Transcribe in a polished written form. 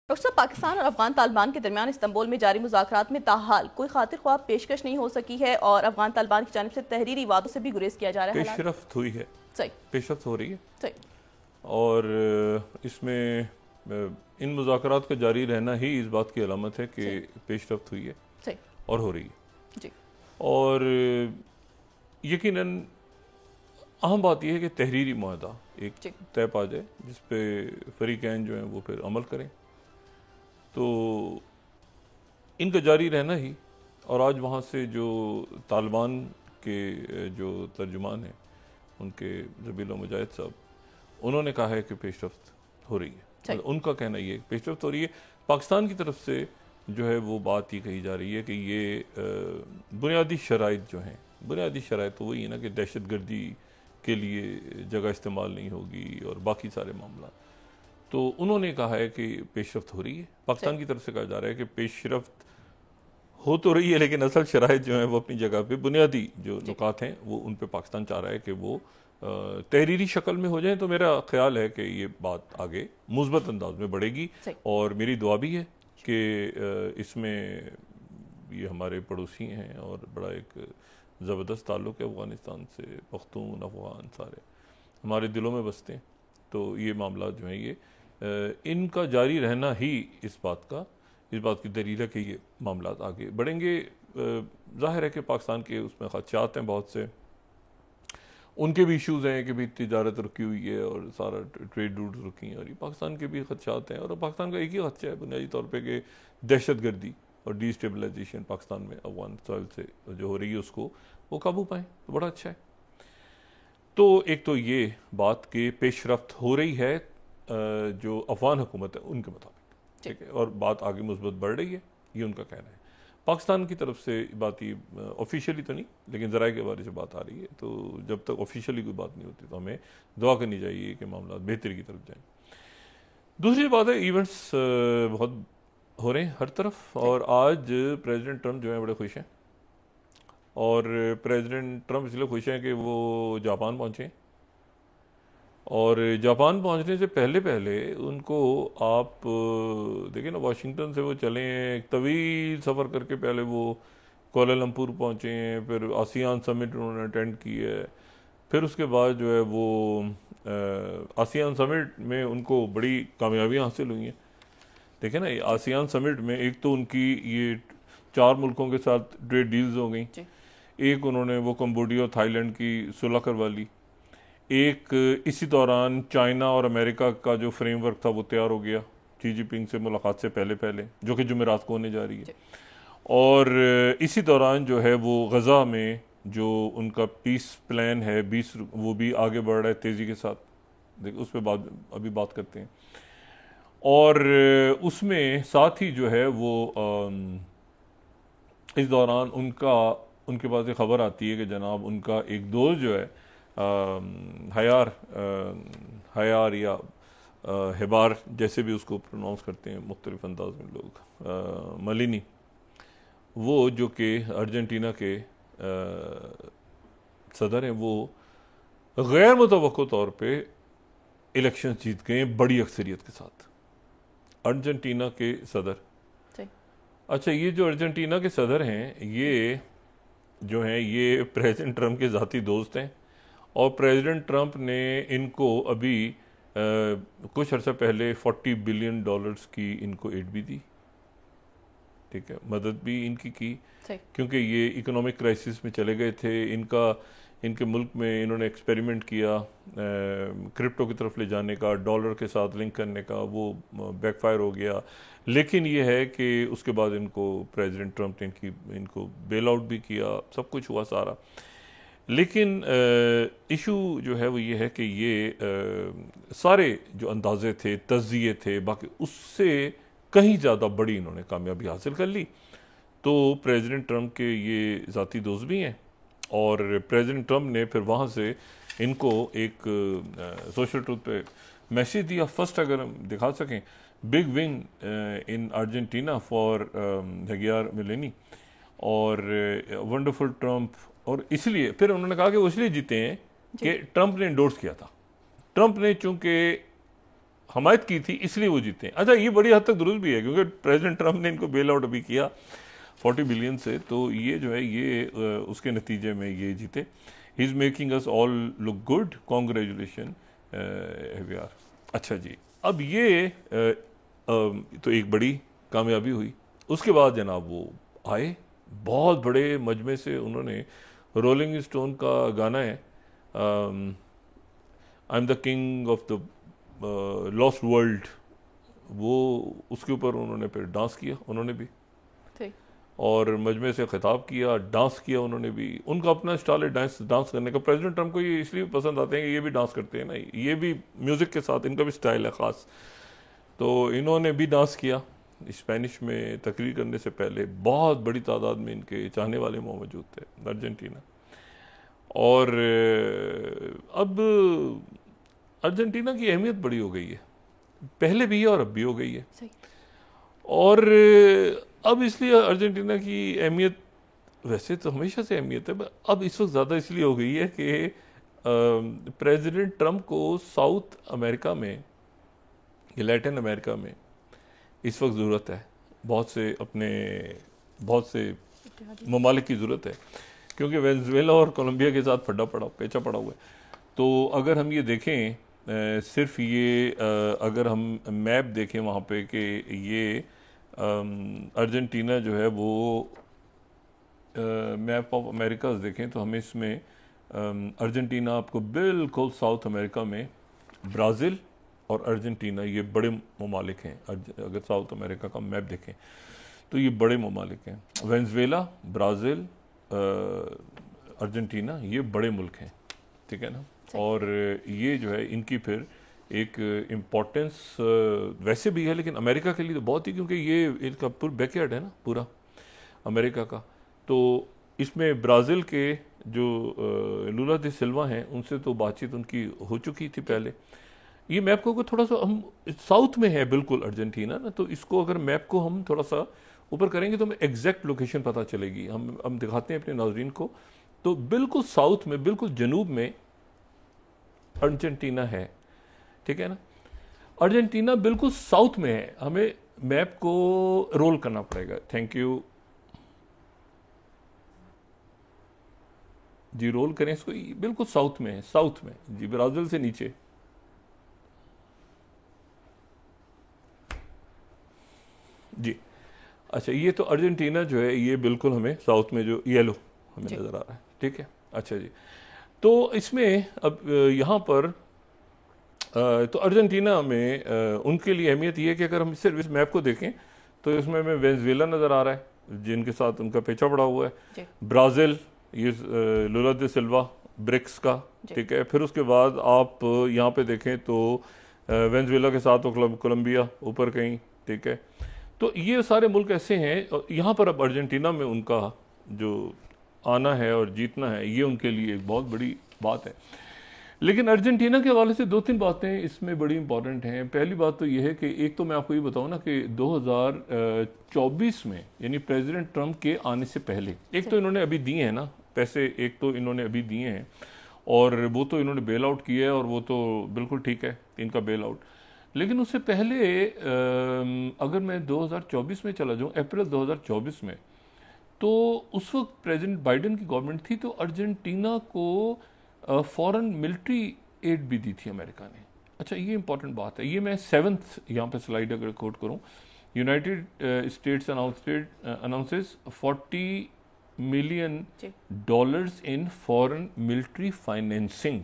Doctor साहब, पाकिस्तान और अफगान तालिबान के दरमियान इस्तांबुल में जारी मुज़ाकरात में ताहाल कोई खातिर ख्वाह पेशकश नहीं हो सकी है और अफगान तालिबान की जानिब से तहरीरी वादों से भी गुरेज किया जा रहा है। पेशरफ्त हुई है, सही पेशरफ्त हो रही है सही और इसमें इन मुज़ाकरात का जारी रहना ही इस बात की अलामत है कि पेशरफ्त हुई है सही और हो रही है। जी और यकीनन अहम बात यह है कि तहरीरी मुआहदा एक तय पा जाए जिस पे फरीकैन जो हैं वो फिर अमल करें, तो इनका जारी रहना ही। और आज वहाँ से जो तालिबान के जो तर्जुमान हैं उनके ज़बील मुजाहिद साहब, उन्होंने कहा है कि पेशरफ्त हो रही है। मतलब उनका कहना ये पेशरफ्त हो रही है। पाकिस्तान की तरफ से जो है वो बात ये कही जा रही है कि ये बुनियादी शराइत जो हैं, बुनियादी शराइत तो वही है ना कि दहशत गर्दी के लिए जगह इस्तेमाल नहीं होगी और बाकी सारे मामला। तो उन्होंने कहा है कि पेशरफ्त हो रही है। पाकिस्तान की तरफ से कहा जा रहा है कि पेशरफ्त हो तो रही है, लेकिन असल शराइत जो है वो अपनी जगह पे बुनियादी जो नुकात हैं वो उन पे पाकिस्तान चाह रहा है कि वो तहरीरी शक्ल में हो जाए। तो मेरा ख्याल है कि ये बात आगे मुस्बत अंदाज में बढ़ेगी और मेरी दुआ भी है कि इसमें ये हमारे पड़ोसी हैं और बड़ा एक ज़बरदस्त ताल्लुक़ है अफ़गानिस्तान से। पख्तून अफ़गान सारे हमारे दिलों में बसते हैं, तो ये मामला जो है ये इनका जारी रहना ही इस बात की दलील है कि ये मामला आगे बढ़ेंगे। ज़ाहिर है कि पाकिस्तान के उसमें ख़दशात हैं, बहुत से उनके भी इश्यूज़ हैं कि भी तिजारत रुकी हुई है और सारा ट्रेड रूट्स रुकी हैं, और ये पाकिस्तान के भी ख़दशात हैं। और पाकिस्तान का एक ही ख़दशा है बुनियादी तौर पर कि दहशत गर्दी और डिस्टेबलाइजेशन पाकिस्तान में अफगान सॉइल से जो हो रही है उसको वो काबू पाएँ, तो बड़ा अच्छा है। तो एक तो ये बात कि पेशरफ्त हो रही है जो अफगान हुकूमत है उनके मुताबिक, ठीक है, और बात आगे मुस्बत बढ़ रही है, ये उनका कहना है। पाकिस्तान की तरफ से बात ये ऑफिशियली तो नहीं, लेकिन ज़राए के बारे से बात आ रही है। तो जब तक ऑफिशियली कोई बात नहीं होती तो हमें दुआ करनी चाहिए कि मामला बेहतरी की तरफ जाएँ। दूसरी बात है, इवेंट्स बहुत हो रहे हैं हर तरफ, और आज प्रेसिडेंट ट्रंप जो है बड़े खुश हैं। और प्रेसिडेंट ट्रंप इसलिए खुश हैं कि वो जापान पहुँचे, और जापान पहुंचने से पहले पहले उनको आप देखिए ना, वाशिंगटन से वो चले हैं एक तवील सफ़र करके, पहले वो कोलालमपुर पहुंचे हैं, फिर आसियान समिट उन्होंने अटेंड की है, फिर उसके बाद जो है वो आसियान समिट में उनको बड़ी कामयाबियां हासिल हुई हैं। देखें ना, आसियान समिट में एक तो उनकी ये 4 मुल्कों के साथ ट्रेड डील्स हो गई, एक उन्होंने वो कंबोडिया थाईलैंड की सुलह करवा ली, एक इसी दौरान चाइना और अमेरिका का जो फ्रेमवर्क था वो तैयार हो गया शी जिनपिंग से मुलाकात से पहले पहले, जो कि जुमेरात को होने जा रही है। और इसी दौरान जो है वो गज़ा में जो उनका पीस प्लान है 20 वो भी आगे बढ़ रहा है तेज़ी के साथ। देखिए उस पर अभी बात करते हैं। और उसमें साथ ही जो है वो इस दौरान उनके पास एक खबर आती है कि जनाब उनका एक दोस्त जो है हयार या हिबार जैसे भी उसको प्रोनाउंस करते हैं मुख्तलिफ अंदाज में लोग, मलिनी, वो जो कि अर्जेंटीना के सदर हैं, वो गैर मुतवक्को तौर पे इलेक्शन जीत गए बड़ी अक्सरियत के साथ। अर्जेंटीना के सदर, अच्छा, ये जो अर्जेंटीना के सदर हैं ये जो हैं ये प्रेसिडेंट ट्रंप के ज़ाती दोस्त हैं, और प्रेसिडेंट ट्रंप ने इनको अभी कुछ अर्सा पहले $40 बिलियन की इनको एड भी दी, ठीक है, मदद भी इनकी की, क्योंकि ये इकोनॉमिक क्राइसिस में चले गए थे। इनके मुल्क में इन्होंने एक्सपेरिमेंट किया क्रिप्टो की तरफ ले जाने का, डॉलर के साथ लिंक करने का, वो बैकफायर हो गया। लेकिन ये है कि उसके बाद इनको प्रेसिडेंट ट्रंप ने इनको बेल आउट भी किया, सब कुछ हुआ सारा। लेकिन इशू जो है वो ये है कि ये सारे जो अंदाजे थे, तज़्ज़िये थे, बाकी उससे कहीं ज़्यादा बड़ी इन्होंने कामयाबी हासिल कर ली। तो प्रेसिडेंट ट्रंप के ये ज़ाती दोस्त भी हैं, और प्रेसिडेंट ट्रंप ने फिर वहाँ से इनको एक सोशल ट्रूथ पे मैसेज दिया। फर्स्ट अगर हम दिखा सकें, big win in Argentina for Javier Milei, और वंडरफुल ट्रंप। और इसलिए फिर उन्होंने कहा कि वो इसलिए जीते हैं कि ट्रंप ने इंडोर्स किया था। ट्रंप ने चूंकि हमायत की थी, इसलिए वो जीते। अच्छा, ये बड़ी हद तक दुरुस्त भी है क्योंकि प्रेसिडेंट ट्रम्प ने इनको बेल आउट अभी किया 40 बिलियन से, तो ये जो है ये उसके नतीजे में ये जीते। He is making us all look good, congratulation AVR. अच्छा जी, अब ये तो एक बड़ी कामयाबी हुई। उसके बाद जनाब वो आए बहुत बड़े मजमे से, उन्होंने रोलिंग स्टोन का गाना है I am the king of the lost world, वो उसके ऊपर उन्होंने फिर डांस किया उन्होंने भी, और मजमे से खिताब किया, डांस किया उन्होंने भी। उनका अपना स्टाइल है डांस करने का। प्रेसिडेंट ट्रम्प को ये इसलिए पसंद आते हैं कि ये भी डांस करते हैं ना, ये भी म्यूज़िक के साथ इनका भी स्टाइल है ख़ास। तो इन्होंने भी डांस किया स्पेनिश में तकरीर करने से पहले। बहुत बड़ी तादाद में इनके चाहने वाले मौजूद थे अर्जेंटीना। और अब अर्जेंटीना की अहमियत बड़ी हो गई है, पहले भी है और अब भी हो गई है। और अब इसलिए अर्जेंटीना की अहमियत, वैसे तो हमेशा से अहमियत है, अब इस वक्त ज़्यादा इसलिए हो गई है कि प्रेसिडेंट ट्रम्प को साउथ अमेरिका में या लैटिन अमेरिका में इस वक्त ज़रूरत है। बहुत से ममालिक की ज़रूरत है क्योंकि वेनेजुएला और कोलंबिया के साथ पेचा पड़ा हुआ है। तो अगर हम ये देखें सिर्फ ये अगर हम मैप देखें वहाँ पे कि ये अर्जेंटीना जो है वो मैप ऑफ अमेरिका देखें तो हमें इसमें अर्जेंटीना आपको बिल्कुल साउथ अमेरिका में ब्राज़ील और अर्जेंटीना ये बड़े ममालिक हैं। अगर साउथ अमेरिका का मैप देखें तो ये बड़े ममालिक हैं। वेनेजुएला, ब्राज़ील, अर्जेंटीना ये बड़े मुल्क हैं, ठीक है ना। और ये जो है इनकी फिर एक इम्पोर्टेंस वैसे भी है, लेकिन अमेरिका के लिए तो बहुत ही, क्योंकि ये इनका पूरा बैकयार्ड है ना पूरा अमेरिका का। तो इसमें ब्राज़ील के जो लूला दी सिल्वा हैं उनसे तो बातचीत उनकी हो चुकी थी पहले। ये मैप को थोड़ा सा हम साउथ में है बिल्कुल अर्जेंटीना ना, तो इसको अगर मैप को हम थोड़ा सा ऊपर करेंगे तो हमें एग्जैक्ट लोकेशन पता चलेगी। हम दिखाते हैं अपने नाज़रीन को। तो बिल्कुल साउथ में, बिल्कुल जनूब में अर्जेंटीना है, ठीक है ना। अर्जेंटीना बिल्कुल साउथ में है। हमें मैप को रोल करना पड़ेगा। थैंक यू जी, रोल करें इसको। बिल्कुल साउथ में है, साउथ में जी, ब्राज़ील से नीचे। जी अच्छा, ये तो अर्जेंटीना जो है ये बिल्कुल हमें साउथ में जो येलो हमें नज़र आ रहा है, ठीक है। अच्छा जी, तो इसमें अब यहाँ पर तो अर्जेंटीना में उनके लिए अहमियत ये है कि अगर हम सिर्फ इस मैप को देखें तो इसमें हमें वेनेजुएला नज़र आ रहा है जिनके साथ उनका पेचा पड़ा हुआ है। ब्राज़ील, ये लूला दी सिल्वा ब्रिक्स का, ठीक है। फिर उसके बाद आप यहाँ पे देखें तो वेनेजुएला के साथ तो कोलंबिया ऊपर कहीं, ठीक है। तो ये सारे मुल्क ऐसे हैं। यहाँ पर अब अर्जेंटीना में उनका जो आना है और जीतना है ये उनके लिए एक बहुत बड़ी बात है। लेकिन अर्जेंटीना के हवाले से दो तीन बातें इसमें बड़ी इंपॉर्टेंट हैं। पहली बात तो ये है कि एक तो मैं आपको ये बताऊँ ना कि 2024 में यानी प्रेसिडेंट ट्रम्प के आने से पहले एक तो इन्होंने अभी दिए हैं ना पैसे, एक तो इन्होंने अभी दिए हैं और वो तो इन्होंने बेल आउट किया है और वो तो बिल्कुल ठीक है इनका बेल आउट। लेकिन उससे पहले अगर मैं 2024 में चला जाऊँ, अप्रैल 2024 में, तो उस वक्त प्रेसिडेंट बाइडेन की गवर्नमेंट थी तो अर्जेंटीना को फॉरेन मिलिट्री एड भी दी थी अमेरिका ने। अच्छा, ये इंपॉर्टेंट बात है। ये मैं 7th यहाँ पे स्लाइड अगर कोट करूँ, United states announces $40 million in foreign military financing